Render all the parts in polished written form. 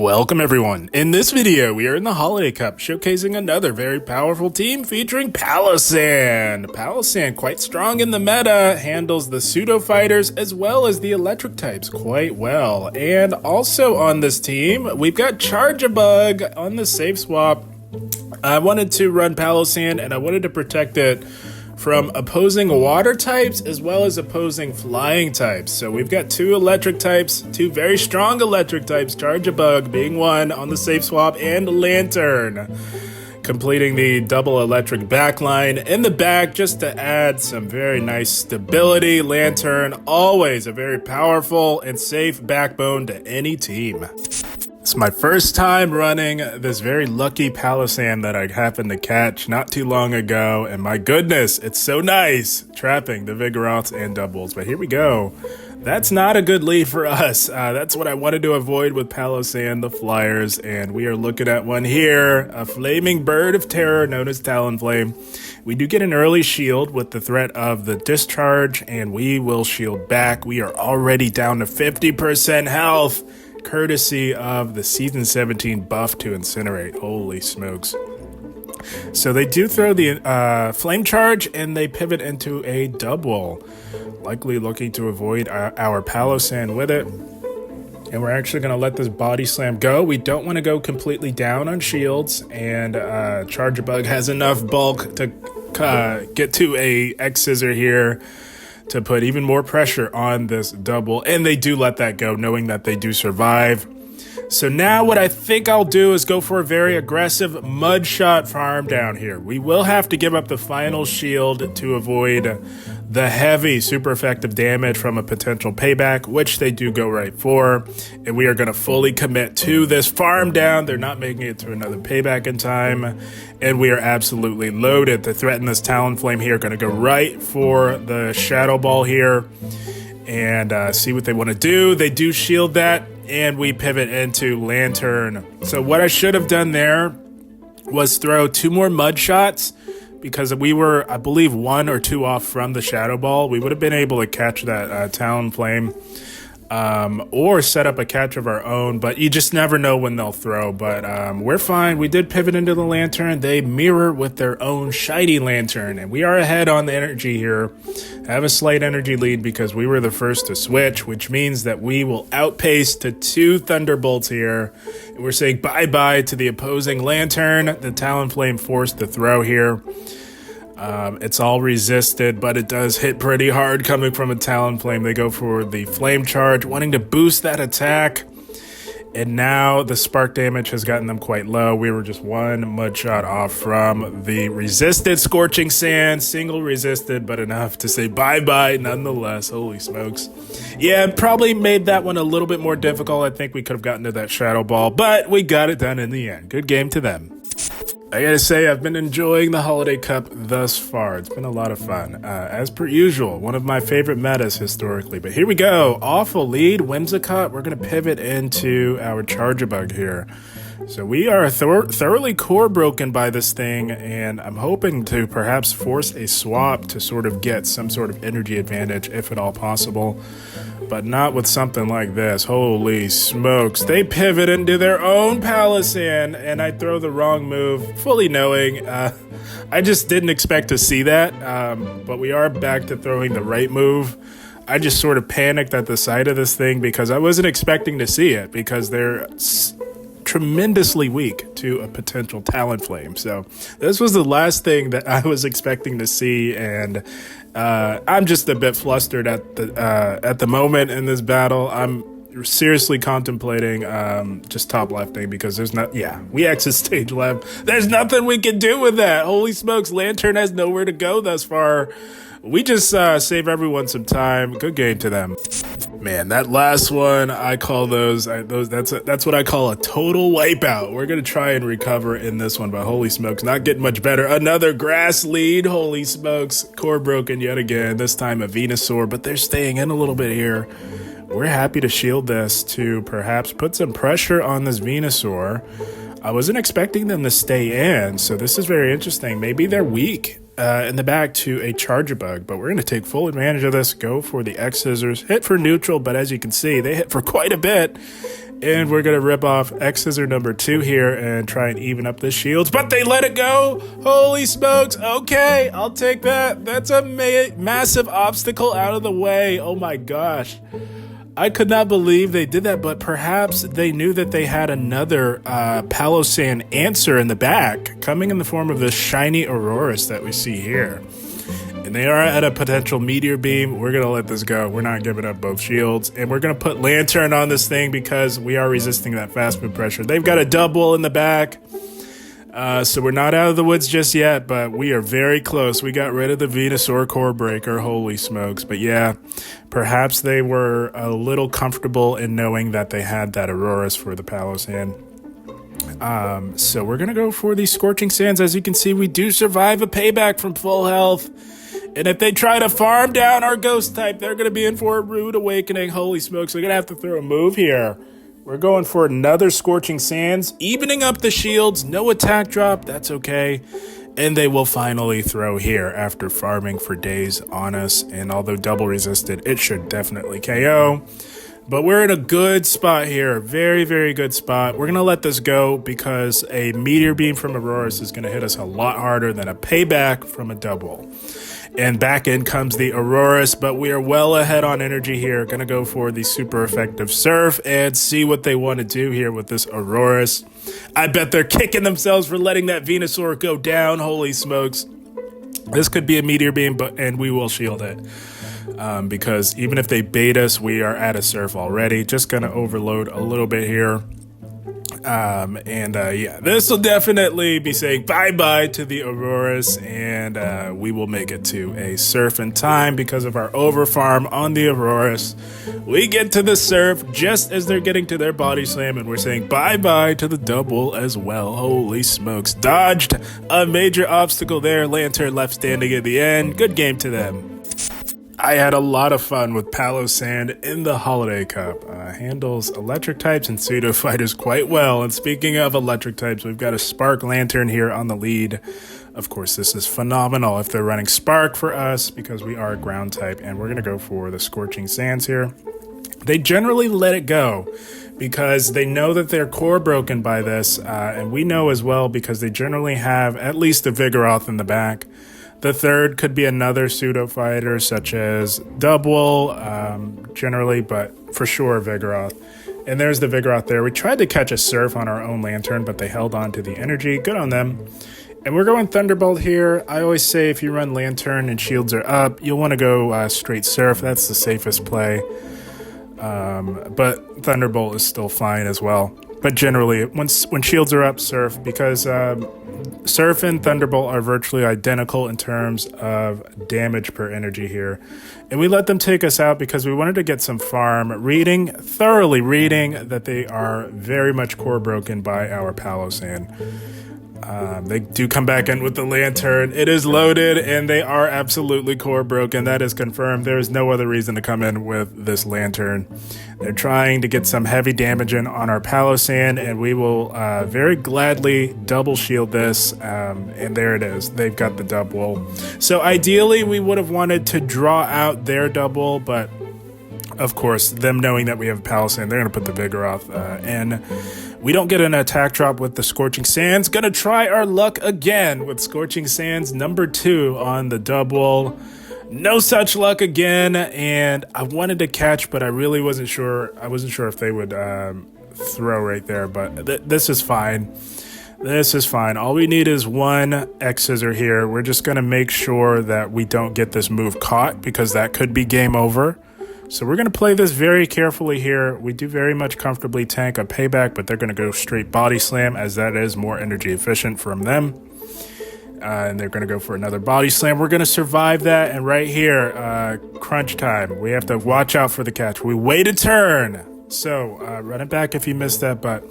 Welcome everyone. In this video, we are in the Holiday Cup, showcasing another very powerful team featuring Palossand. Palossand, quite strong in the meta, handles the pseudo fighters as well as the electric types quite well. And also on this team, we've got Charjabug on the safe swap. I wanted to run Palossand and I wanted to protect it from opposing water types as well as opposing flying types. So we've got two electric types, two very strong electric types, Charjabug being one on the safe swap, and Lanturn completing the double electric backline in the back just to add some very nice stability. Lanturn, always a very powerful and safe backbone to any team. It's my first time running this very lucky Palossand that I happened to catch not too long ago, and my goodness, it's so nice trapping the Vigoroths and Dubwools. But here we go. That's not a good lead for us. That's what I wanted to avoid with Palossand, the Flyers, and we are looking at one here, a flaming bird of terror known as Talonflame. We do get an early shield with the threat of the discharge, and we will shield back. We are already down to 50% health, courtesy of the Season 17 buff to Incinerate. Holy smokes. So they do throw the Flame Charge and they pivot into a Dubwool, likely looking to avoid our Palossand with it. And we're actually going to let this Body Slam go. We don't want to go completely down on shields, and Charjabug has enough bulk to get to a X-Scissor here to put even more pressure on this Dubwool, and they do let that go, knowing that they do survive. So now what I think I'll do is go for a very aggressive Mud Shot farm down here. We will have to give up the final shield to avoid the heavy super effective damage from a potential payback, which they do go right for, and we are going to fully commit to this farm down. They're not making it to another payback in time, and we are absolutely loaded to threaten this Talonflame here. Going to go right for the Shadow Ball here and see what they want to do. They do shield that, and we pivot into Lanturn. So what I should have done there was throw two more Mud Shots, because we were, I believe, 1 or 2 off from the Shadow Ball. We would have been able to catch that Talonflame or set up a catch of our own, but you just never know when they'll throw. But we're fine. We did pivot into the Lanturn. They mirror with their own shiny Lanturn, and we are ahead on the energy here. Have a slight energy lead because we were the first to switch, which means that we will outpace to 2 Thunderbolts here. And we're saying bye-bye to the opposing Lanturn. The Talonflame forced to throw here. It's all resisted, but it does hit pretty hard coming from a Talonflame. They go for the Flame Charge, wanting to boost that attack. And now the spark damage has gotten them quite low. We were just 1 Mud Shot off from the resisted Scorching Sand. Single resisted, but enough to say bye-bye nonetheless. Holy smokes. Yeah, probably made that one a little bit more difficult. I think we could have gotten to that Shadow Ball, but we got it done in the end. Good game to them. I gotta say, I've been enjoying the Holiday Cup thus far. It's been a lot of fun. As per usual, one of my favorite metas historically. But here we go. Awful lead, Whimsicott. We're gonna pivot into our Charjabug here. So we are thoroughly core broken by this thing, and I'm hoping to perhaps force a swap to sort of get some sort of energy advantage, if at all possible. But not with something like this. Holy smokes. They pivot into their own Palossand, and I throw the wrong move, fully knowing. I just didn't expect to see that, but we are back to throwing the right move. I just sort of panicked at the sight of this thing because I wasn't expecting to see it, because they're tremendously weak to a potential Talonflame. So this was the last thing that I was expecting to see, and I'm just a bit flustered at the moment in this battle. I'm seriously contemplating just top lefting, because there's not, we exit stage left. There's nothing we can do with that. Holy smokes, Lanturn has nowhere to go thus far. We just save everyone some time. Good game to them. Man, that last one, I call that's what I call a total wipeout. We're going to try and recover in this one, but holy smokes, not getting much better. Another grass lead. Holy smokes. Core broken yet again. This time a Venusaur, but they're staying in a little bit here. We're happy to shield this to perhaps put some pressure on this Venusaur. I wasn't expecting them to stay in, so this is very interesting. Maybe they're weak in the back to a Charjabug, but we're going to take full advantage of this, go for the X-Scissors, hit for neutral, but as you can see, they hit for quite a bit, And we're going to rip off X-Scissor number 2 here and try and even up the shields. But they let it go. Holy smokes. Okay, I'll take that. That's a massive obstacle out of the way. Oh my gosh. I could not believe they did that, but perhaps they knew that they had another Palossand answer in the back, coming in the form of this shiny Aurorus that we see here. And they are at a potential Meteor Beam. We're going to let this go. We're not giving up both shields. And we're going to put Lanturn on this thing because we are resisting that fast move pressure. They've got a Dubwool in the back. So we're not out of the woods just yet, but we are very close. We got rid of the Venusaur Core Breaker. Holy smokes. But yeah, perhaps they were a little comfortable in knowing that they had that Aurorus for the Palossand. So we're going to go for these Scorching Sands. As you can see, we do survive a payback from full health. And if they try to farm down our Ghost type, they're going to be in for a rude awakening. Holy smokes, we're going to have to throw a move here. We're going for another Scorching Sands, evening up the shields, no attack drop, that's okay. And they will finally throw here after farming for days on us. And although double resisted, it should definitely KO. But we're in a good spot here, very, very good spot. We're going to let this go because a Meteor Beam from Aurorus is going to hit us a lot harder than a payback from a Dubwool. And back in comes the Aurorus, but we are well ahead on energy here. Going to go for the super effective Surf and see what they want to do here with this Aurorus. I bet they're kicking themselves for letting that Venusaur go down. Holy smokes. This could be a Meteor Beam, and we will shield it. Because even if they bait us, we are at a Surf already. Just going to overload a little bit here. Yeah, this will definitely be saying bye-bye to the Aurorus, and we will make it to a Surf in time because of our overfarm on the Aurorus. We get to the Surf just as they're getting to their Body Slam, and we're saying bye-bye to the Dubwool as well. Holy smokes. Dodged a major obstacle there. Lanturn left standing at the end. Good game to them. I had a lot of fun with Palossand in the Holiday Cup. Handles electric types and pseudo fighters quite well. And speaking of electric types, we've got a Spark Lanturn here on the lead. Of course, this is phenomenal if they're running Spark for us because we are a ground type. And we're going to go for the Scorching Sands here. They generally let it go because they know that they're core broken by this. And we know as well because they generally have at least a Vigoroth in the back. The third could be another pseudo fighter such as Dubwool, generally, but for sure Vigoroth. And there's the Vigoroth there. We tried to catch a Surf on our own Lanturn, but they held on to the energy. Good on them. And we're going Thunderbolt here. I always say if you run Lanturn and shields are up, you'll want to go straight Surf. That's the safest play. But Thunderbolt is still fine as well. But generally, when shields are up, Surf, because Surf and Thunderbolt are virtually identical in terms of damage per energy here. And we let them take us out because we wanted to get some farm, thoroughly reading that they are very much core broken by our Palossand. They do come back in with the Lanturn. It is loaded, and they are absolutely core broken. That is confirmed. There is no other reason to come in with this Lanturn. They're trying to get some heavy damage in on our Palossand, and we will very gladly double shield this. And there it is. They've got the Dubwool. So ideally, we would have wanted to draw out their Dubwool, but of course, them knowing that we have Palossand, they're going to put the Vigoroth in. We don't get an attack drop with the Scorching Sands. Gonna try our luck again with Scorching Sands number 2 on the Dubwool. No such luck again, and I wanted to catch, but I really wasn't sure. I wasn't sure if they would throw right there, but this is fine. This is fine. All we need is one X-Scissor here. We're just gonna make sure that we don't get this move caught because that could be game over. So we're going to play this very carefully here. We do very much comfortably tank a payback, but they're going to go straight Body Slam as that is more energy efficient from them. And they're going to go for another Body Slam. We're going to survive that. And right here, crunch time. We have to watch out for the catch. We wait a turn. So run it back if you missed that, but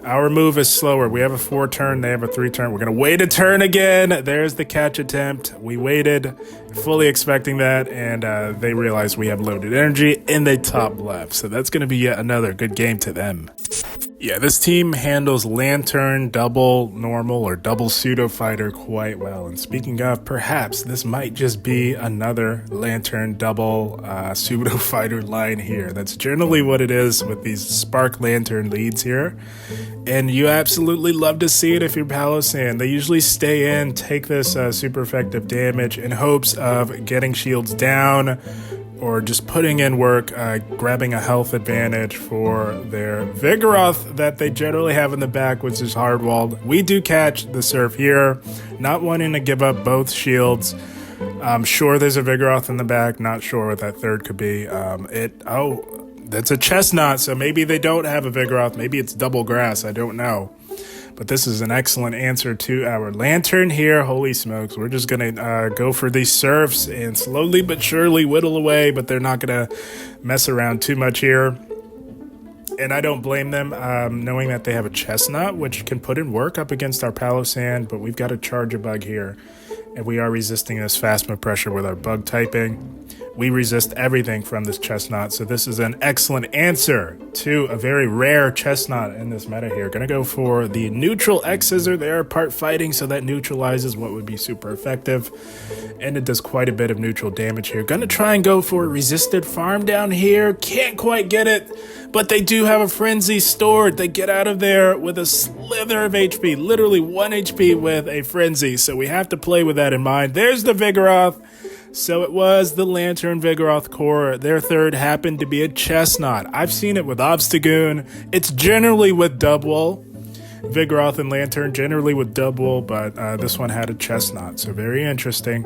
our move is slower. We have a 4-turn. They have a 3-turn. We're going to wait a turn again. There's the catch attempt. We waited, fully expecting that, and they realized we have loaded energy, and they top left. So that's going to be yet another good game to them. Yeah, this team handles Lanturn, double normal, or double pseudo fighter quite well. And speaking of, perhaps this might just be another Lanturn double pseudo fighter line here. That's generally what it is with these Spark Lanturn leads here. And you absolutely love to see it if you're Palossand. They usually stay in, take this super effective damage in hopes of getting shields down, or just putting in work, grabbing a health advantage for their Vigoroth that they generally have in the back, which is hard-walled. We do catch the Surf here, not wanting to give up both shields. I'm sure there's a Vigoroth in the back, not sure what that third could be. That's a Chestnut, so maybe they don't have a Vigoroth. Maybe it's double grass, I don't know. But this is an excellent answer to our Lanturn here. Holy smokes, we're just going to go for these Surfs and slowly but surely whittle away, but they're not going to mess around too much here. And I don't blame them, knowing that they have a Chestnut, which can put in work up against our Palossand, but we've got a Charjabug here, and we are resisting this fast move pressure with our bug typing. We resist everything from this Chestnut, so this is an excellent answer to a very rare Chestnut in this meta here. Gonna go for the neutral X-Scissor. They are part fighting, so that neutralizes what would be super effective, and it does quite a bit of neutral damage here. Gonna try and go for a resisted farm down here. Can't quite get it, but they do have a Frenzy stored. They get out of there with a slither of HP, literally 1 HP with a Frenzy, so we have to play with that in mind. There's the Vigoroth. So it was the Lanturn Vigoroth core. Their third happened to be a Chestnut. I've seen it with Obstagoon. It's generally with Dubwool. Vigoroth and Lanturn generally with Dubwool, but this one had a Chestnut. So very interesting.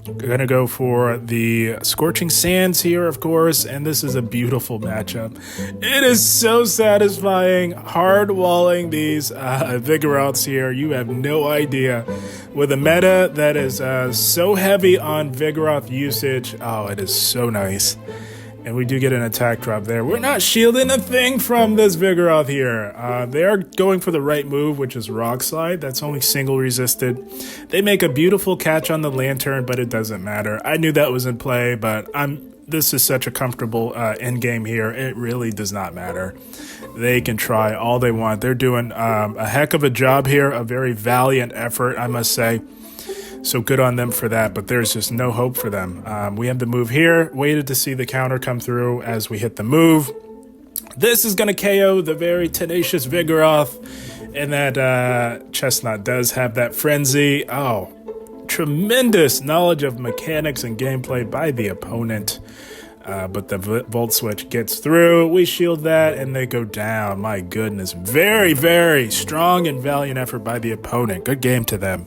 We're going to go for the Scorching Sands here, of course, and this is a beautiful matchup. It is so satisfying hard-walling these Vigoroths here. You have no idea. With a meta that is so heavy on Vigoroth usage, oh, it is so nice. And we do get an attack drop there. We're not shielding a thing from this Vigoroth here. They are going for the right move, which is Rock Slide. That's only single resisted. They make a beautiful catch on the Lanturn, but it doesn't matter. I knew that was in play, but this is such a comfortable end game here. It really does not matter. They can try all they want. They're doing a heck of a job here, a very valiant effort, I must say. So good on them for that, but there's just no hope for them. We have the move here, waited to see the counter come through as we hit the move. This is going to KO the very tenacious Vigoroth, and that Chestnut does have that Frenzy. Oh, tremendous knowledge of mechanics and gameplay by the opponent. But the Volt Switch gets through. We shield that, and they go down. My goodness. Very, very strong and valiant effort by the opponent. Good game to them.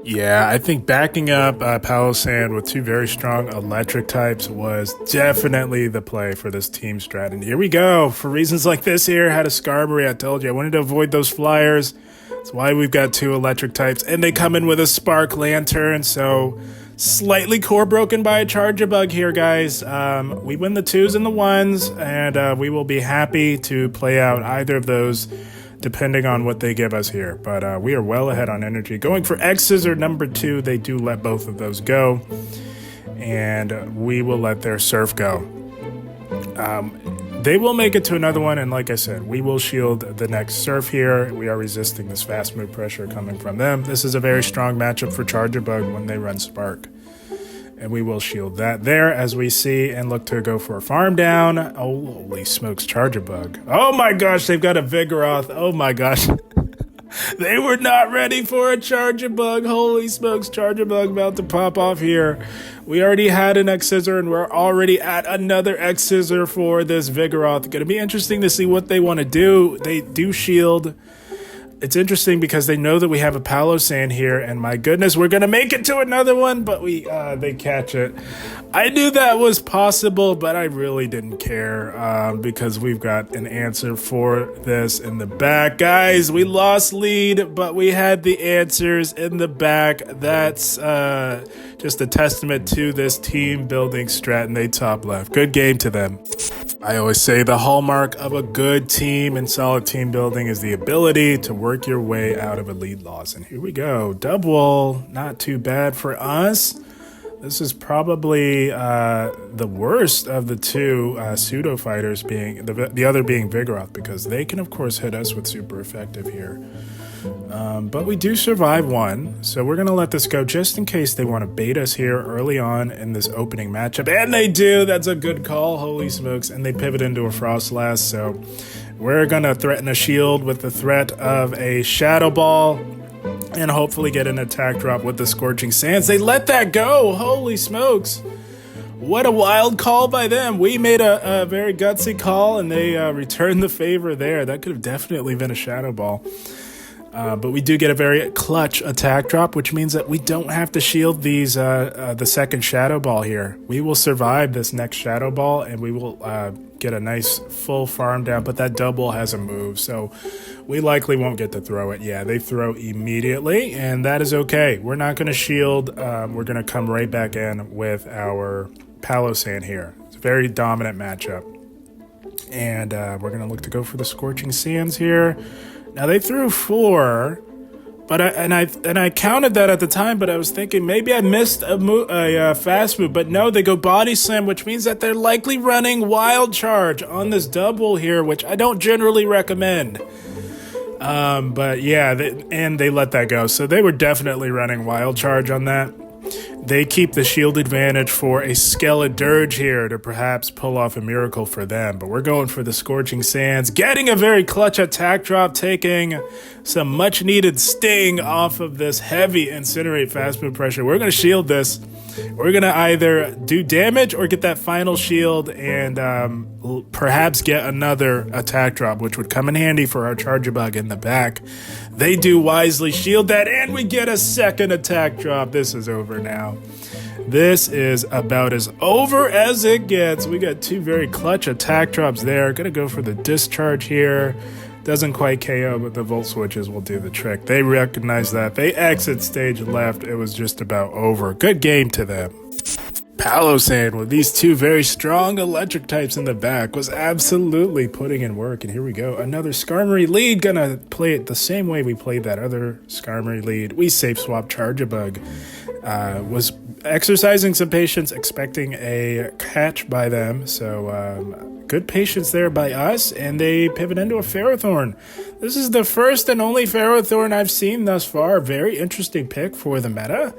Yeah, I think backing up Palossand with two very strong electric types was definitely the play for this team strat. And here we go. For reasons like this here, had a Skarmory. I told you, I wanted to avoid those flyers. That's why we've got two electric types. And they come in with a Spark Lanturn, so slightly core broken by a Charjabug here, guys. We win the 2s and the 1s, and we will be happy to play out either of those depending on what they give us here. But we are well ahead on energy. Going for X-Scissor number 2, they do let both of those go. And we will let their Surf go. They will make it to another one, and like I said, we will shield the next Surf here. We are resisting this fast move pressure coming from them. This is a very strong matchup for Charjabug when they run Spark. And we will shield that there as we see and look to go for a farm down. Oh, holy smokes, Charjabug. Oh my gosh, they've got a Vigoroth. Oh my gosh. They were not ready for a Charjabug. Holy smokes, Charjabug about to pop off here. We already had an X-Scissor, and we're already at another X-Scissor for this Vigoroth. Going to be interesting to see what they want to do. They do shield. It's interesting because they know that we have a Palossand here, and my goodness, we're going to make it to another one, but they catch it. I knew that was possible, but I really didn't care because we've got an answer for this in the back. Guys, we lost lead, but we had the answers in the back. That's just a testament to this team building strat, and they top left. Good game to them. I always say the hallmark of a good team and solid team building is the ability to work your way out of a lead loss. And here we go. Dubwool, not too bad for us. This is probably the worst of the two pseudo fighters, being the other being Vigoroth, because they can of course hit us with super effective here. But we do survive one, so we're going to let this go just in case they want to bait us here early on in this opening matchup. And they do! That's a good call, holy smokes. And they pivot into a Froslass, so we're going to threaten a shield with the threat of a Shadow Ball and hopefully get an attack drop with the Scorching Sands. They let that go! Holy smokes! What a wild call by them. We made a very gutsy call, and they returned the favor there. That could have definitely been a Shadow Ball. But we do get a very clutch attack drop, which means that we don't have to shield these the second Shadow Ball here. We will survive this next Shadow Ball, and we will get a nice full farm down, but that Dubwool has a move, so we likely won't get to throw it. Yeah, they throw immediately, and that is okay. We're not going to shield. We're going to come right back in with our Palossand here. It's a very dominant matchup. And we're going to look to go for the Scorching Sands here. Now they threw 4, but I counted that at the time, but I was thinking maybe I missed a fast move, but no, they go Body Slam, which means that they're likely running Wild Charge on this Dubwool here, which I don't generally recommend. But yeah, they let that go, so they were definitely running Wild Charge on that. They keep the shield advantage for a Skeledirge here to perhaps pull off a miracle for them. But we're going for the Scorching Sands, getting a very clutch attack drop, taking some much-needed sting off of this heavy Incinerate fast move pressure. We're going to shield this. We're going to either do damage or get that final shield and perhaps get another attack drop, which would come in handy for our Charjabug in the back. They do wisely shield that, and we get a second attack drop. This is over now. This is about as over as it gets. We got 2 very clutch attack drops there. Gonna go for the Discharge here. Doesn't quite KO, but the Volt Switches will do the trick. They recognize that. They exit stage left. It was just about over. Good game to them. Palossand, with these 2 very strong electric types in the back, was absolutely putting in work. And here we go. Another Skarmory lead. Gonna play it the same way we played that other Skarmory lead. We safe swap Charjabug. Was exercising some patience, expecting a catch by them. So good patience there by us. And they pivot into a Ferrothorn. This is the first and only Ferrothorn I've seen thus far. Very interesting pick for the meta.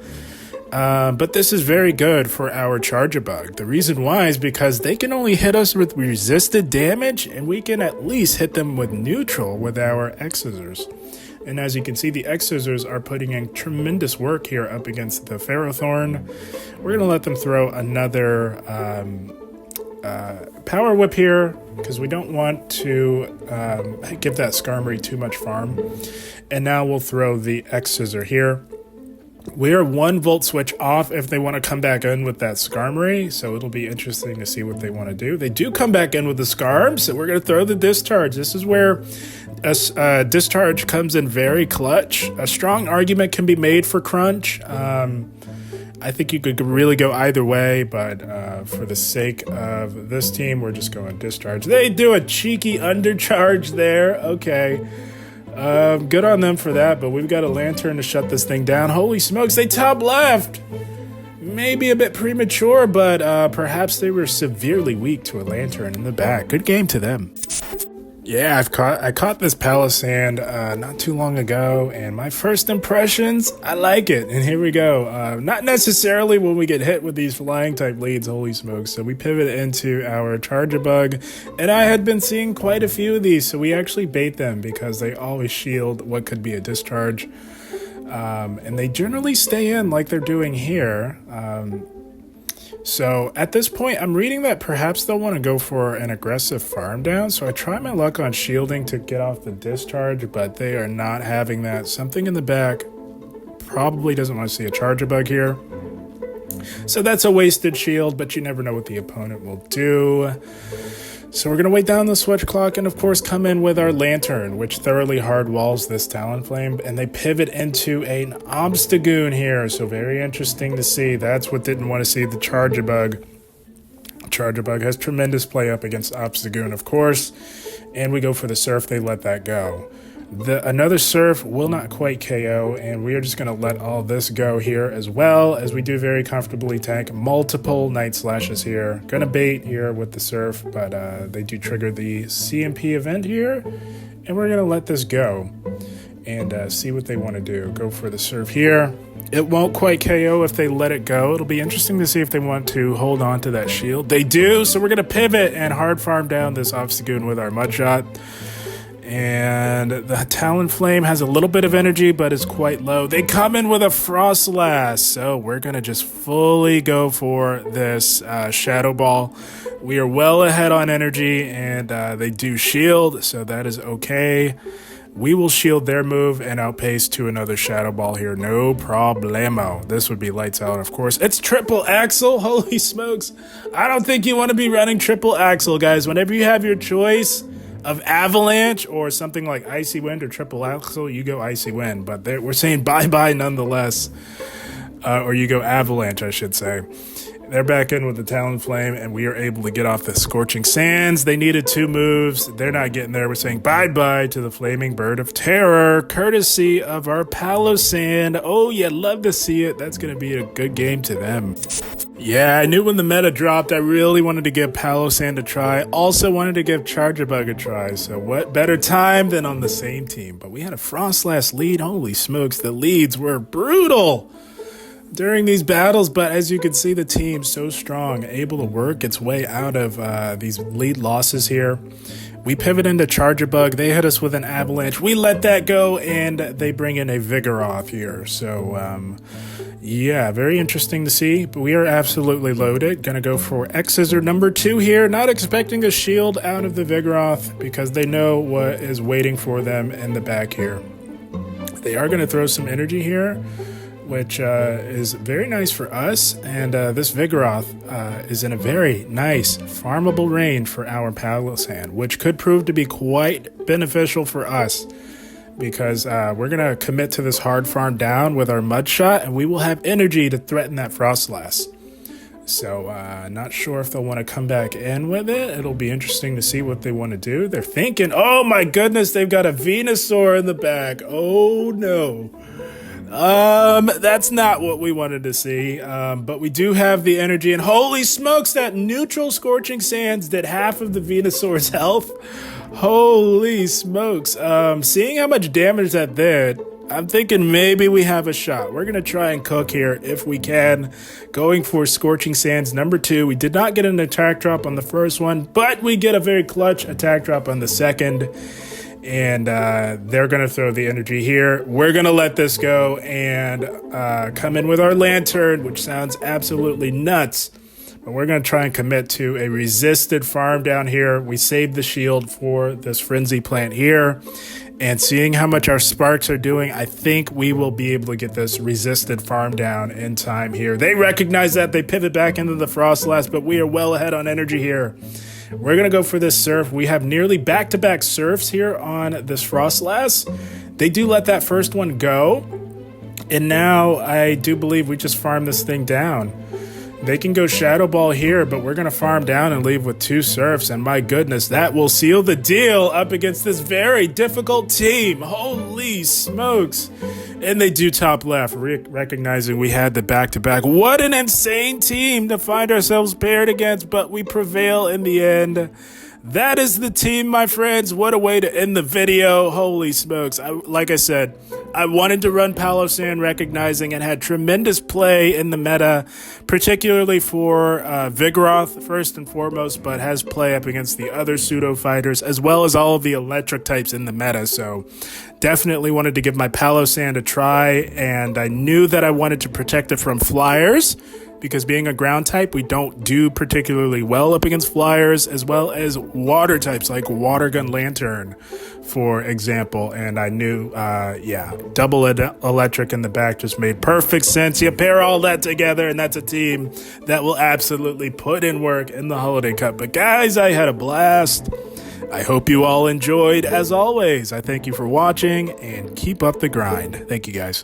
But this is very good for our Charjabug. The reason why is because they can only hit us with resisted damage, and we can at least hit them with neutral with our X-Scissors. And as you can see, the X-Scissors are putting in tremendous work here up against the Ferrothorn. We're going to let them throw another Power Whip here, because we don't want to give that Skarmory too much farm. And now we'll throw the X-Scissor here. We are 1 Volt Switch off if they want to come back in with that Skarmory, so it'll be interesting to see what they want to do. They do come back in with the Skarm, so we're going to throw the Discharge. This is where a Discharge comes in very clutch. A strong argument can be made for Crunch. I think you could really go either way, but for the sake of this team, we're just going Discharge. They do a cheeky undercharge there. Okay. Good on them for that, but we've got a Lanturn to shut this thing down. Holy smokes, they top left! Maybe a bit premature, but perhaps they were severely weak to a Lanturn in the back. Good game to them. Yeah, I caught this Palossand not too long ago, and my first impressions, I like it. And here we go. Not necessarily when we get hit with these flying type leads, holy smokes. So we pivot into our Charjabug, and I had been seeing quite a few of these, so we actually bait them because they always shield what could be a Discharge. And they generally stay in like they're doing here. So at this point, I'm reading that perhaps they'll want to go for an aggressive farm down. So I try my luck on shielding to get off the Discharge, but they are not having that. Something in the back probably doesn't want to see a Charjabug here. So that's a wasted shield, but you never know what the opponent will do. So we're going to wait down the switch clock and, of course, come in with our Lanturn, which thoroughly hard walls this Talonflame, and they pivot into an Obstagoon here. So very interesting to see. That's what didn't want to see the Charjabug. Charjabug has tremendous play up against Obstagoon, of course, and we go for the Surf. They let that go. Another Surf will not quite KO, and we are just going to let all this go here, as well as we do very comfortably tank multiple Night Slashes here. Going to bait here with the Surf, but they do trigger the CMP event here, and we're going to let this go and see what they want to do. Go for the Surf here. It won't quite KO if they let it go. It'll be interesting to see if they want to hold on to that shield. They do, so we're going to pivot and hard farm down this Obstagoon with our Mudshot. And the Talonflame has a little bit of energy, but is quite low. They come in with a Froslass, so we're going to just fully go for this Shadow Ball. We are well ahead on energy, and they do shield, so that is okay. We will shield their move and outpace to another Shadow Ball here. No problemo. This would be lights out, of course. It's Triple Axle. Holy smokes. I don't think you want to be running Triple Axle, guys. Whenever you have your choice of Avalanche or something like Icy Wind or Triple Axle, you go Icy Wind. But we're saying bye-bye nonetheless. Or you go Avalanche, I should say. They're back in with the Talonflame, and we are able to get off the Scorching Sands. They needed 2 moves. They're not getting there. We're saying bye-bye to the Flaming Bird of Terror, courtesy of our Palossand. Oh, you love to see it. That's going to be a good game to them. Yeah, I knew when the meta dropped, I really wanted to give Palossand a try. Also wanted to give Charjabug a try. So what better time than on the same team? But we had a Froslass lead. Holy smokes, the leads were brutal during these battles, but as you can see, the team's so strong, able to work its way out of these lead losses here. We pivot into Charjabug. They hit us with an Avalanche. We let that go, and they bring in a Vigoroth here. So, yeah, very interesting to see. But we are absolutely loaded. Gonna go for X-Scissor number 2 here. Not expecting a shield out of the Vigoroth because they know what is waiting for them in the back here. They are gonna throw some energy here, which is very nice for us, and this Vigoroth is in a very nice farmable range for our Palossand, which could prove to be quite beneficial for us, because we're going to commit to this hard farm down with our Mudshot, and we will have energy to threaten that Froslass. So not sure if they'll want to come back in with it. It'll be interesting to see what they want to do. They're thinking, oh my goodness, they've got a Venusaur in the back. Oh no. That's not what we wanted to see, but we do have the energy, and holy smokes, that neutral Scorching Sands did half of the Venusaur's health. Holy smokes. Seeing how much damage that did, I'm thinking maybe we have a shot. We're going to try and cook here if we can, going for Scorching Sands number 2. We did not get an attack drop on the first one, but we get a very clutch attack drop on the second. And they're going to throw the energy here. We're going to let this go and come in with our Lanturn, which sounds absolutely nuts. But we're going to try and commit to a resisted farm down here. We saved the shield for this Frenzy Plant here. And seeing how much our Sparks are doing, I think we will be able to get this resisted farm down in time here. They recognize that. They pivot back into the Froslass, but we are well ahead on energy here. We're going to go for this Surf. We have nearly back-to-back Surfs here on this Froslass. They do let that first one go. And now I do believe we just farm this thing down. They can go Shadow Ball here, but we're going to farm down and leave with 2 Surfs. And my goodness, that will seal the deal up against this very difficult team. Holy smokes. And they do top left, recognizing we had the back-to-back. What an insane team to find ourselves paired against, but we prevail in the end. That is the team, my friends. What a way to end the video. Holy smokes. Like I said, I wanted to run Palossand, recognizing it had tremendous play in the meta, particularly for Vigoroth, first and foremost, but has play up against the other pseudo fighters, as well as all of the electric types in the meta. So definitely wanted to give my Palossand a try, and I knew that I wanted to protect it from flyers, because being a ground type, we don't do particularly well up against flyers, as well as water types like Water Gun Lanturn, for example. And I knew, double electric in the back just made perfect sense. You pair all that together, and that's a team that will absolutely put in work in the Holiday Cup. But guys, I had a blast. I hope you all enjoyed. As always, I thank you for watching, and keep up the grind. Thank you, guys.